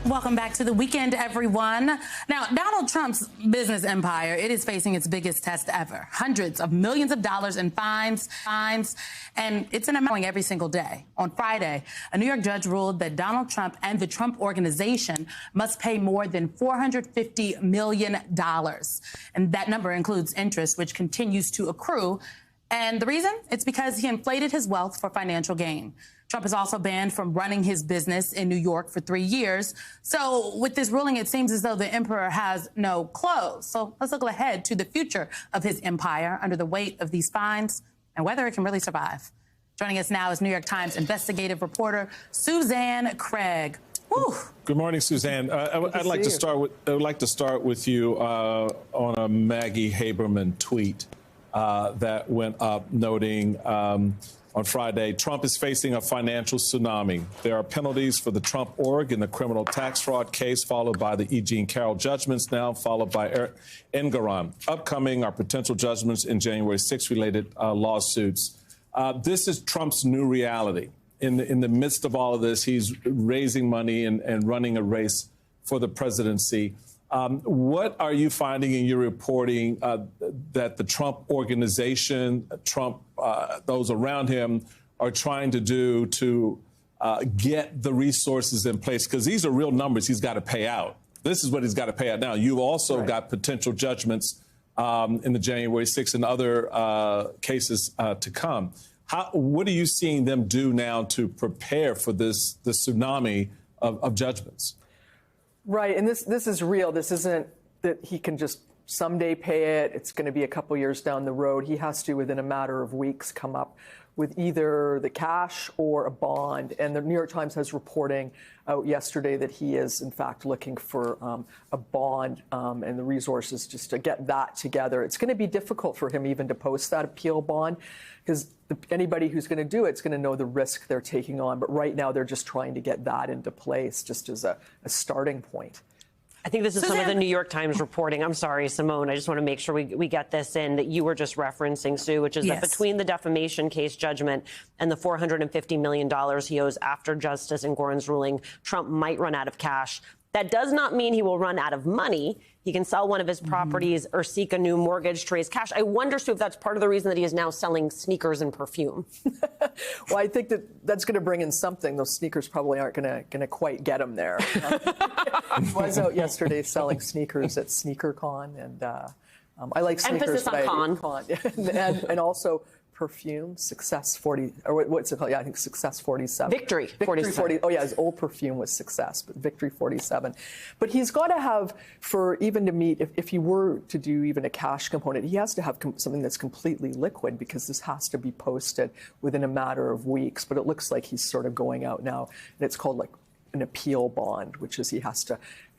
Welcome back to the weekend, everyone. Now, Donald Trump's business empire, it is facing its biggest test ever. Hundreds of millions of dollars in fines, and it's an amount every single day. On Friday, a New York judge ruled that Donald Trump and the Trump Organization must pay more than $450 million. And that number includes interest, which continues to accrue. And the reason? It's because he inflated his wealth for financial gain. Trump is also banned from running his business in New York for 3 years. So with this ruling, it seems as though the emperor has no clothes. So let's look ahead to the future of his empire under the weight of these fines and whether it can really survive. Joining us now is New York Times investigative reporter Suzanne Craig. Woo. Good morning, Suzanne. I'd like to start with you on a Maggie Haberman tweet that went up noting on Friday, Trump is facing a financial tsunami. There are penalties for the Trump org in the criminal tax fraud case, followed by the E. Jean Carroll judgments now, followed by Engoron. Upcoming are potential judgments in January 6 related lawsuits. This is Trump's new reality. In the midst of all of this, he's raising money and running a race for the presidency. What are you finding in your reporting that the Trump Organization, Trump, those around him are trying to do to get the resources in place? Because these are real numbers he's got to pay out. This is what he's got to pay out now. You've also got potential judgments in the January 6th and other cases to come. What are you seeing them do now to prepare for the tsunami of judgments? Right, and this is real. This isn't that he can just someday pay it. It's going to be a couple years down the road. He has to, within a matter of weeks, come up with either the cash or a bond. And the New York Times has reporting out yesterday that he is, in fact, looking for a bond and the resources just to get that together. It's going to be difficult for him even to post that appeal bond because anybody who's going to do it's going to know the risk they're taking on. But right now, they're just trying to get that into place just as a starting point. I think this is some of the New York Times reporting. I'm sorry, Simone. I just want to make sure we get this in that you were just referencing, Sue, which is that between the defamation case judgment and the $450 million he owes after Justice Engoron's ruling, Trump might run out of cash. That does not mean he will run out of money. He can sell one of his properties or seek a new mortgage to raise cash. I wonder, Sue, if that's part of the reason that he is now selling sneakers and perfume. Well, I think that's going to bring in something. Those sneakers probably aren't going to quite get him there. He was out yesterday selling sneakers at SneakerCon, and I like sneakers. Emphasis on con. And also perfume, Success 40, or what's it called? Yeah, I think Success 47. Victory 47. Oh, yeah, his old perfume was Success, but Victory 47. But he's got to have, for even to meet, if he were to do even a cash component, he has to have something that's completely liquid because this has to be posted within a matter of weeks. But it looks like he's sort of going out now, and it's called like an appeal bond, which is he has to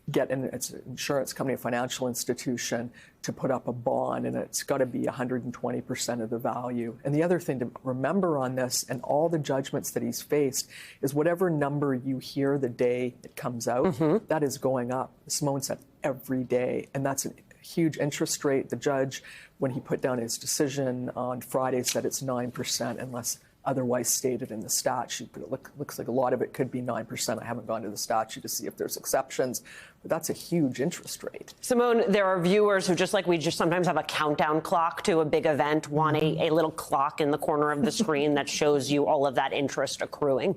get it's an insurance company, a financial institution, to put up a bond, and it's got to be 120% of the value. And the other thing to remember on this and all the judgments that he's faced is whatever number you hear the day it comes out, that is going up. Simone said every day, and that's a huge interest rate. The judge, when he put down his decision on Friday, said it's 9% unless otherwise stated in the statute, but it looks like a lot of it could be 9%. I haven't gone to the statute to see if there's exceptions, but that's a huge interest rate. Simone, there are viewers who, just like we just sometimes have a countdown clock to a big event, want a little clock in the corner of the screen that shows you all of that interest accruing.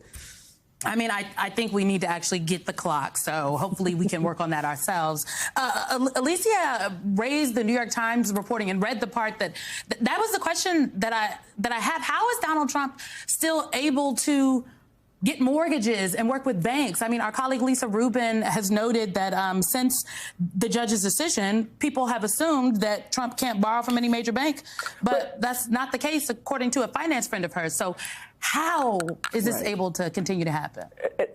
I mean, I think we need to actually get the clock, so hopefully we can work on that ourselves. Alicia raised the New York Times reporting and read the part that was the question that I had. How is Donald Trump still able to get mortgages and work with banks? I mean, our colleague Lisa Rubin has noted that since the judge's decision, people have assumed that Trump can't borrow from any major bank, but that's not the case, according to a finance friend of hers. So how is this able to continue to happen?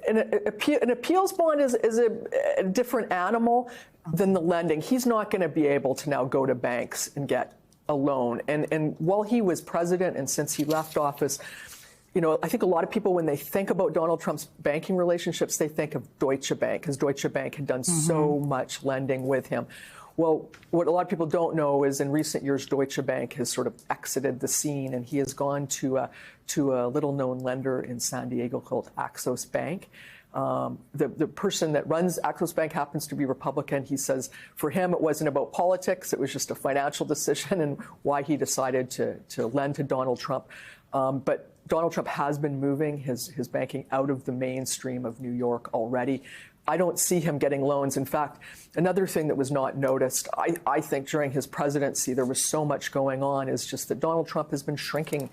An appeals bond is a different animal than the lending. He's not going to be able to now go to banks and get a loan. And while he was president and since he left office, you know, I think a lot of people, when they think about Donald Trump's banking relationships, they think of Deutsche Bank, because Deutsche Bank had done so much lending with him. Well, what a lot of people don't know is in recent years, Deutsche Bank has sort of exited the scene, and he has gone to a little-known lender in San Diego called Axos Bank. The person that runs Axos Bank happens to be Republican. He says for him it wasn't about politics, it was just a financial decision and why he decided to lend to Donald Trump. But Donald Trump has been moving his banking out of the mainstream of New York already. I don't see him getting loans. In fact, another thing that was not noticed, I think during his presidency, there was so much going on, is just that Donald Trump has been shrinking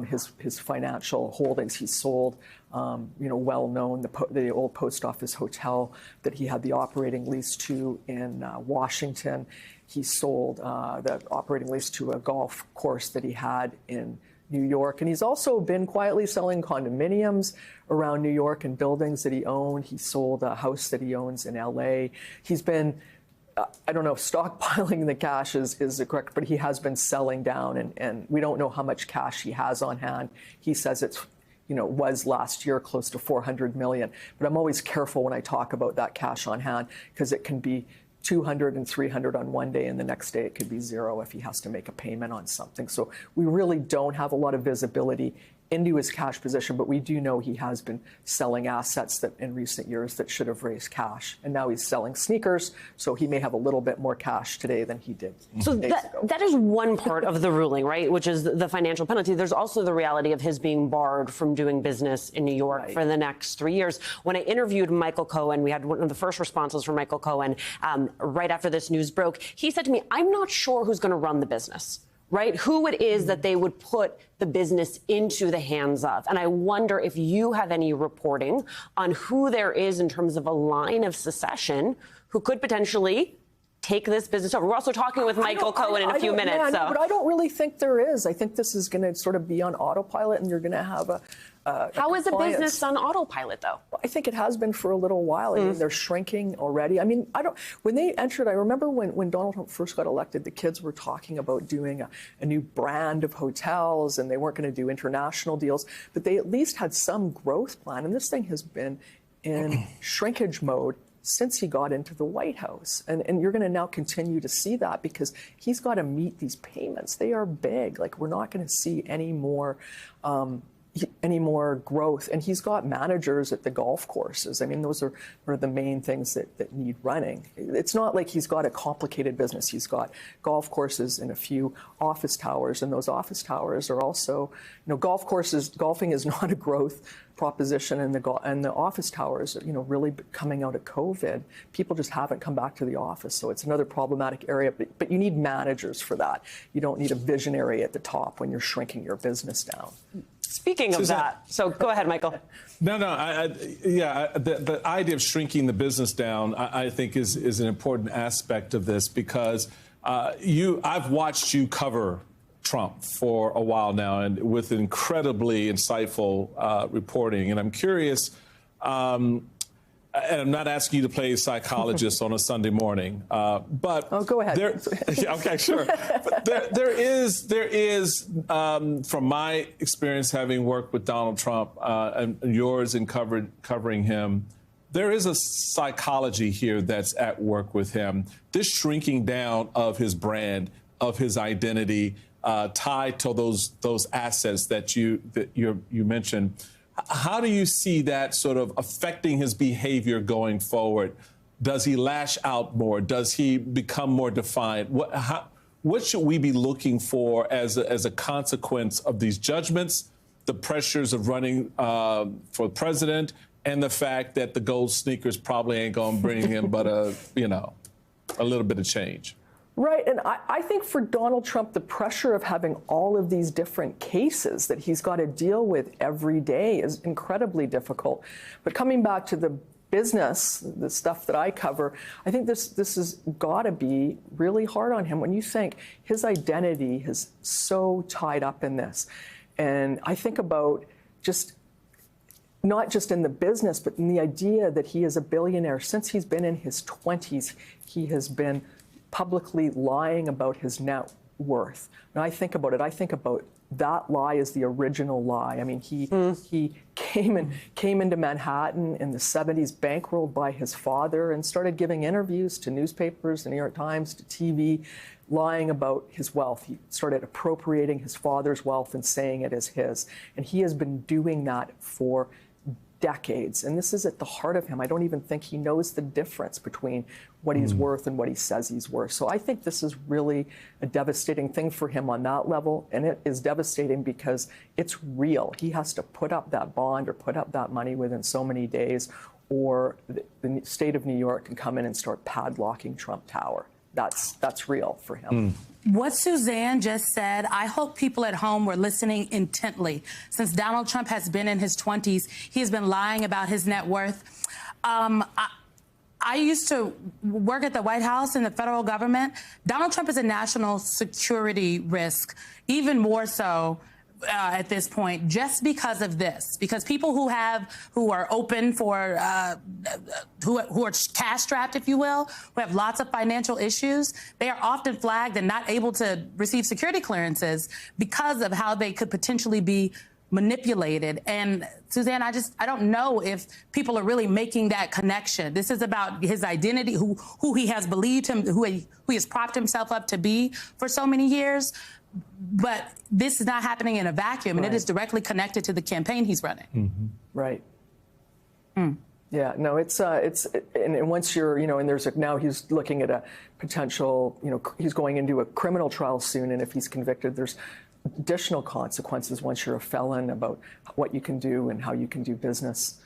his financial holdings. He sold, well known, the old post office hotel that he had the operating lease to in Washington. He sold the operating lease to a golf course that he had in New York. And he's also been quietly selling condominiums around New York and buildings that he owned. He sold a house that he owns in LA. He's been, I don't know if stockpiling the cash is correct, but he has been selling down, and we don't know how much cash he has on hand. He says it's, was last year close to $400 million. But I'm always careful when I talk about that cash on hand, because it can be 200 and 300 on one day, and the next day it could be zero if he has to make a payment on something. So we really don't have a lot of visibility into his cash position, but we do know he has been selling assets that in recent years that should have raised cash. And now he's selling sneakers, so he may have a little bit more cash today than he did. So that is one part of the ruling, right, which is the financial penalty. There's also the reality of his being barred from doing business in New York for the next 3 years. When I interviewed Michael Cohen, we had one of the first responses from Michael Cohen right after this news broke. He said to me, I'm not sure who's going to run the business. Right? Who it is that they would put the business into the hands of. And I wonder if you have any reporting on who there is in terms of a line of succession who could potentially take this business over. We're also talking with Michael Cohen in a few minutes. Yeah, but I don't really think there is. I think this is going to sort of be on autopilot, and you're going to have a How is the business on autopilot, though? I think it has been for a little while. I mean, they're shrinking already. I mean, when they entered, I remember when Donald Trump first got elected, the kids were talking about doing a new brand of hotels, and they weren't going to do international deals, but they at least had some growth plan. And this thing has been in shrinkage mode since he got into the White House. And you're going to now continue to see that because he's got to meet these payments. They are big. Like, we're not going to see any more growth. And he's got managers at the golf courses. I mean, those are the main things that need running. It's not like he's got a complicated business. He's got golf courses and a few office towers, and those office towers are also, golfing is not a growth proposition, and the office towers, really coming out of COVID, people just haven't come back to the office. So it's another problematic area, but you need managers for that. You don't need a visionary at the top when you're shrinking your business down. Speaking of that, so go ahead, Michael. No, the idea of shrinking the business down, I think, is an important aspect of this because I've watched you cover Trump for a while now, and with incredibly insightful reporting. And I'm curious, and I'm not asking you to play psychologist on a Sunday morning, but go ahead. Okay, sure. But there is, from my experience having worked with Donald Trump and yours in covering him, there is a psychology here that's at work with him. This shrinking down of his brand, of his identity, tied to those assets that you mentioned. How do you see that sort of affecting his behavior going forward? Does he lash out more? Does he become more defiant? What should we be looking for as a consequence of these judgments, the pressures of running for president, and the fact that the gold sneakers probably ain't going to bring him but a little bit of change? Right, and I think for Donald Trump, the pressure of having all of these different cases that he's got to deal with every day is incredibly difficult. But coming back to the business, the stuff that I cover, I think this has got to be really hard on him when you think his identity is so tied up in this. And I think about not just in the business, but in the idea that he is a billionaire. Since he's been in his 20s, he has been publicly lying about his net worth. And I think about that lie as the original lie. I mean, he came into Manhattan in the 70s, bankrolled by his father, and started giving interviews to newspapers, the New York Times, to TV, lying about his wealth. He started appropriating his father's wealth and saying it is his. And he has been doing that for decades. And this is at the heart of him. I don't even think he knows the difference between what he's worth and what he says he's worth. So I think this is really a devastating thing for him on that level. And it is devastating because it's real. He has to put up that bond or put up that money within so many days, or the state of New York can come in and start padlocking Trump Tower. That's real for him. What Suzanne just said, I hope people at home were listening intently. Since Donald Trump has been in his 20s, he has been lying about his net worth. I used to work at the White House in the federal government. Donald Trump is a national security risk, even more so at this point, just because of this. Because people who are open for, who are cash strapped, if you will, who have lots of financial issues, they are often flagged and not able to receive security clearances because of how they could potentially be manipulated. And Suzanne, I don't know if people are really making that connection. This is about his identity, who he has believed him, who he has propped himself up to be for so many years. But this is not happening in a vacuum, and it is directly connected to the campaign he's running. Right. Yeah, no, and once you're, and now he's looking at a potential, he's going into a criminal trial soon, and if he's convicted, there's additional consequences once you're a felon about what you can do and how you can do business.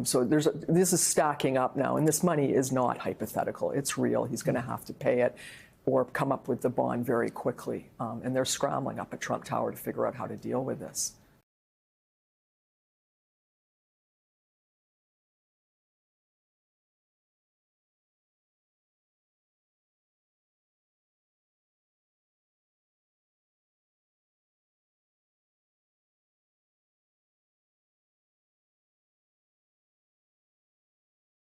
So this is stacking up now, and this money is not hypothetical. It's real. He's going to have to pay it or come up with the bond very quickly. And they're scrambling up at Trump Tower to figure out how to deal with this.